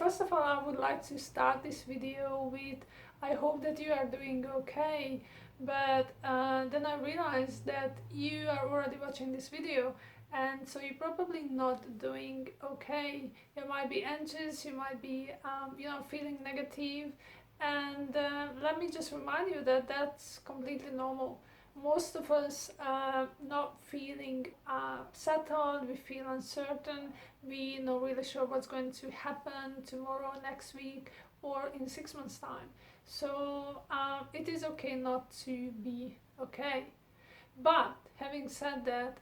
first of all, I would like to start this video with I hope that you are doing okay, but then I realized that you are already watching this video, and so you're probably not doing okay. You might be anxious, you might be feeling negative, and let me just remind you that that's completely normal. Most of us are not feeling settled, we feel uncertain, we're not really sure what's going to happen tomorrow, next week, or in 6 months' time. So it is okay not to be okay. But having said that,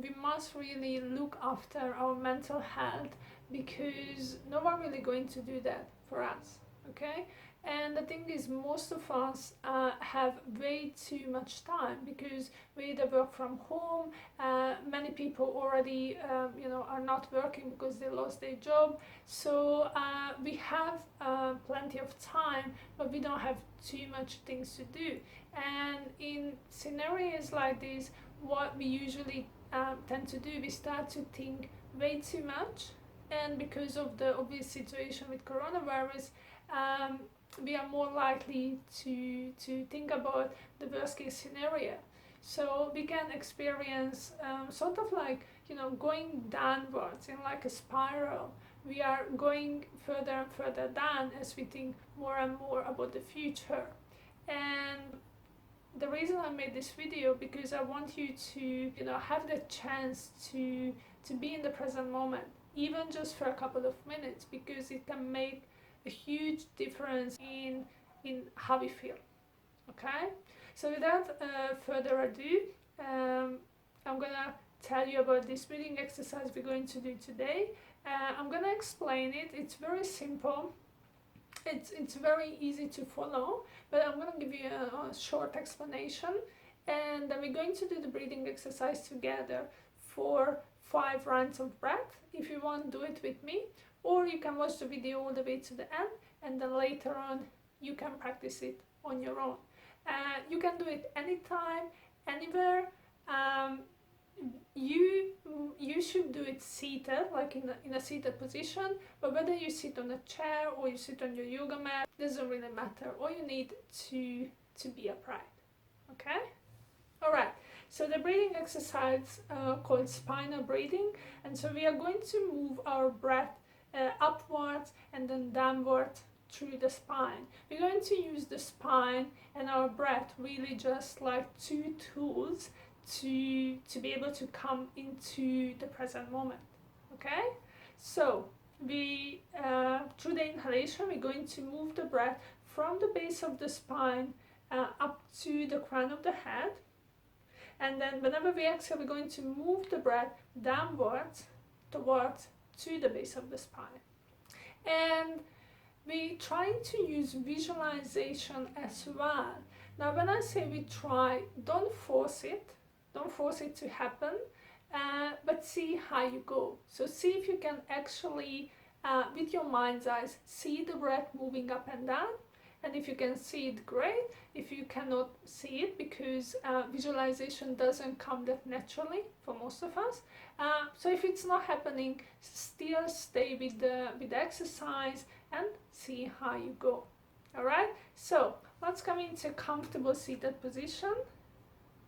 we must really look after our mental health, because no one really going to do that for us, okay? And the thing is, most of us have way too much time, because we either work from home, many people already are not working because they lost their job, so we have plenty of time, but we don't have too much things to do. And in scenarios like this, what we usually tend to do, we start to think way too much. And because of the obvious situation with coronavirus, we are more likely to think about the worst case scenario. So we can experience sort of like, going downwards in like a spiral. We are going further and further down as we think more and more about the future. And the reason I made this video, because I want you to have the chance to be in the present moment, even just for a couple of minutes, because it can make a huge difference in how we feel. Okay, so without further ado, I'm gonna tell you about this breathing exercise we're going to do today. I'm gonna explain it. It's very simple. It's very easy to follow, but I'm going to give you a short explanation, and then we're going to do the breathing exercise together for 5 rounds of breath. If you want, do it with me, or you can watch the video all the way to the end, and then later on you can practice it on your own. You can do it anytime, anywhere. You should do it seated, like in a seated position, but whether you sit on a chair or you sit on your yoga mat, doesn't really matter. All you need to be upright. Okay? Alright, so the breathing exercise called spinal breathing, and so we are going to move our breath upwards and then downwards through the spine. We're going to use the spine and our breath really just like 2 tools to be able to come into the present moment. Okay, so we through the inhalation, we're going to move the breath from the base of the spine up to the crown of the head, and then whenever we exhale, we're going to move the breath downwards towards to the base of the spine. And we try to use visualization as well. Now when I say we try, don't force it to happen, but see how you go. So see if you can actually, with your mind's eyes, see the breath moving up and down. And if you can see it, great. If you cannot see it, because visualization doesn't come that naturally for most of us, so if it's not happening, still stay with the exercise and see how you go. Alright, so let's come into a comfortable seated position.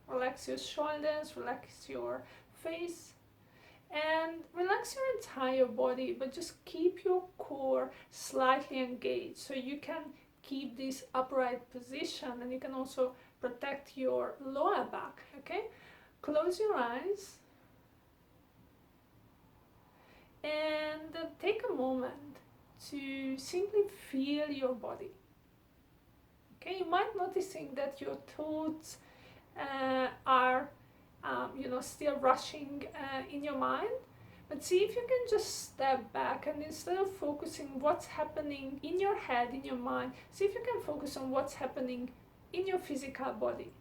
Relax your shoulders, relax your face, and relax your entire body, but just keep your core slightly engaged so you can keep this upright position, and you can also protect your lower back. Okay, close your eyes and take a moment to simply feel your body. Okay, you might noticing that your thoughts are still rushing in your mind, but see if you can just step back, and instead of focusing what's happening in your head, in your mind, see if you can focus on what's happening in your physical body.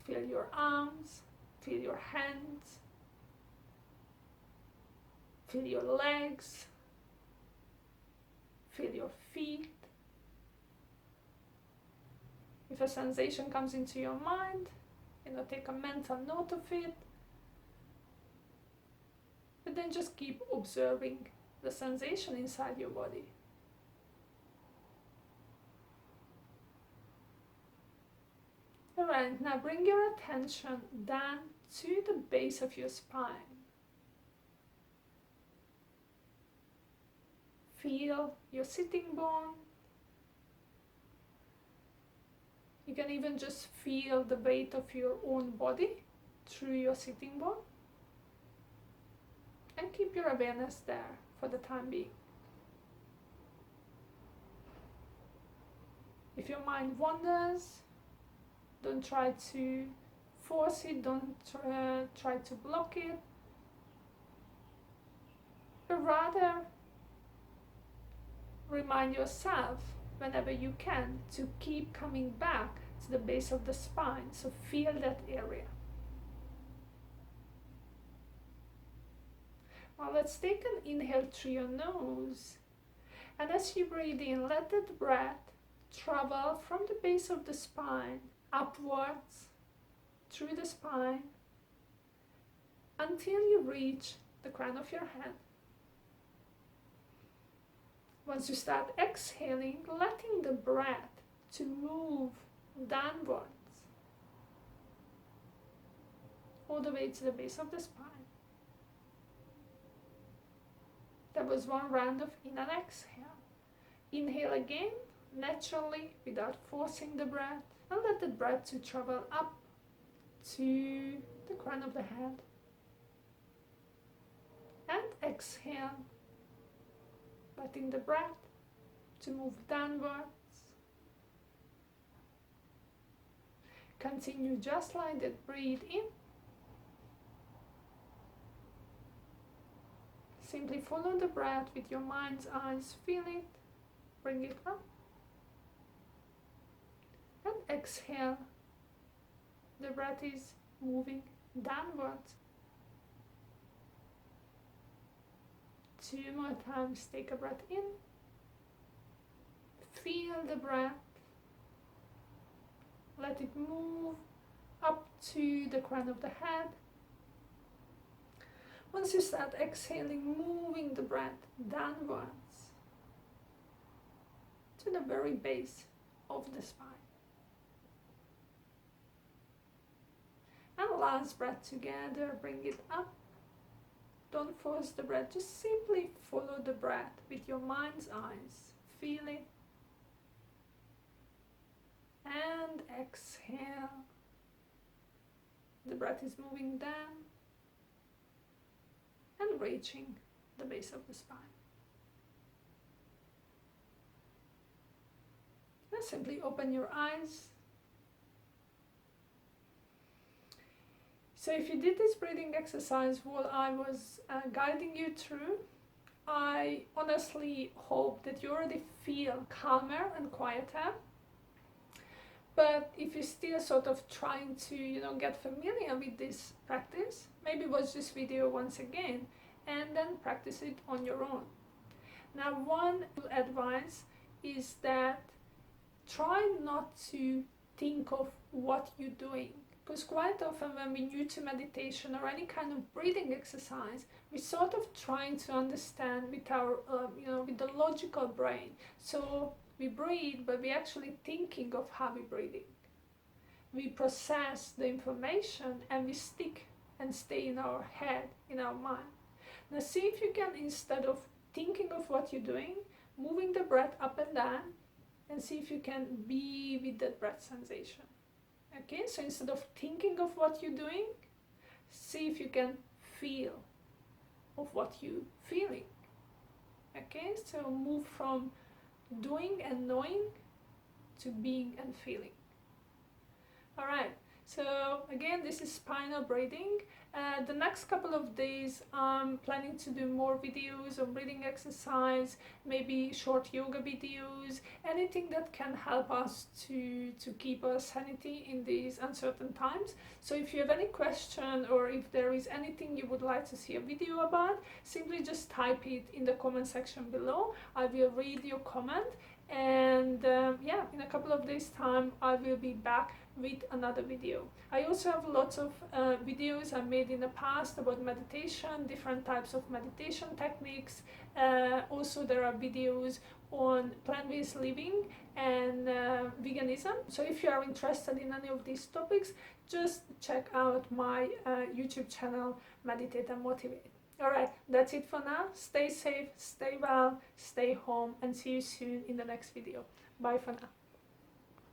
Feel your arms, feel your hands, feel your legs, feel your feet. If a sensation comes into your mind, take a mental note of it, but then just keep observing the sensation inside your body. Alright, now bring your attention down to the base of your spine. Feel your sitting bone. You can even just feel the weight of your own body through your sitting bone. And keep your awareness there for the time being. If your mind wanders, don't try to force it, don't try to block it, but rather remind yourself whenever you can to keep coming back to the base of the spine, so feel that area. Now let's take an inhale through your nose, and as you breathe in, let that breath travel from the base of the spine upwards through the spine until you reach the crown of your head. Once you start exhaling, letting the breath to move downwards all the way to the base of the spine. That was one round of in and exhale. Inhale again, naturally, without forcing the breath, and let the breath to travel up to the crown of the head. And exhale, letting the breath to move downwards. Continue just like that. Breathe in. Simply follow the breath with your mind's eyes. Feel it. Bring it up. And exhale. The breath is moving downwards. 2 more times. Take a breath in. Feel the breath. Let it move up to the crown of the head. Once you start exhaling, moving the breath downwards to the very base of the spine. And last breath together, bring it up. Don't force the breath, just simply follow the breath with your mind's eyes. Feel it. And exhale. The breath is moving down and reaching the base of the spine. Now simply open your eyes. So if you did this breathing exercise while I was guiding you through, I honestly hope that you already feel calmer and quieter. But if you're still sort of trying to, get familiar with this practice, maybe watch this video once again and then practice it on your own. Now, one advice is that try not to think of what you're doing. Because quite often when we're new to meditation or any kind of breathing exercise, we're sort of trying to understand with our, with the logical brain. So we breathe, but we're actually thinking of how we're breathing. We process the information and we stick and stay in our head, in our mind. Now see if you can, instead of thinking of what you're doing, moving the breath up and down, and see if you can be with that breath sensation. Okay, so instead of thinking of what you're doing, see if you can feel of what you're feeling. Okay, so move from doing and knowing to being and feeling. All right, so again, this is spinal breathing. The next couple of days I'm planning to do more videos on breathing exercise, maybe short yoga videos, anything that can help us to keep our sanity in these uncertain times. So if you have any question or if there is anything you would like to see a video about, simply just type it in the comment section below. I will read your comment And yeah, in a couple of days time I will be back with another video. I also have lots of videos I made in the past about meditation, different types of meditation techniques. Also there are videos on plant-based living and veganism. So if you are interested in any of these topics, just check out my YouTube channel, Meditate and Motivate. Alright, that's it for now. Stay safe, stay well, stay home, and see you soon in the next video. Bye for now.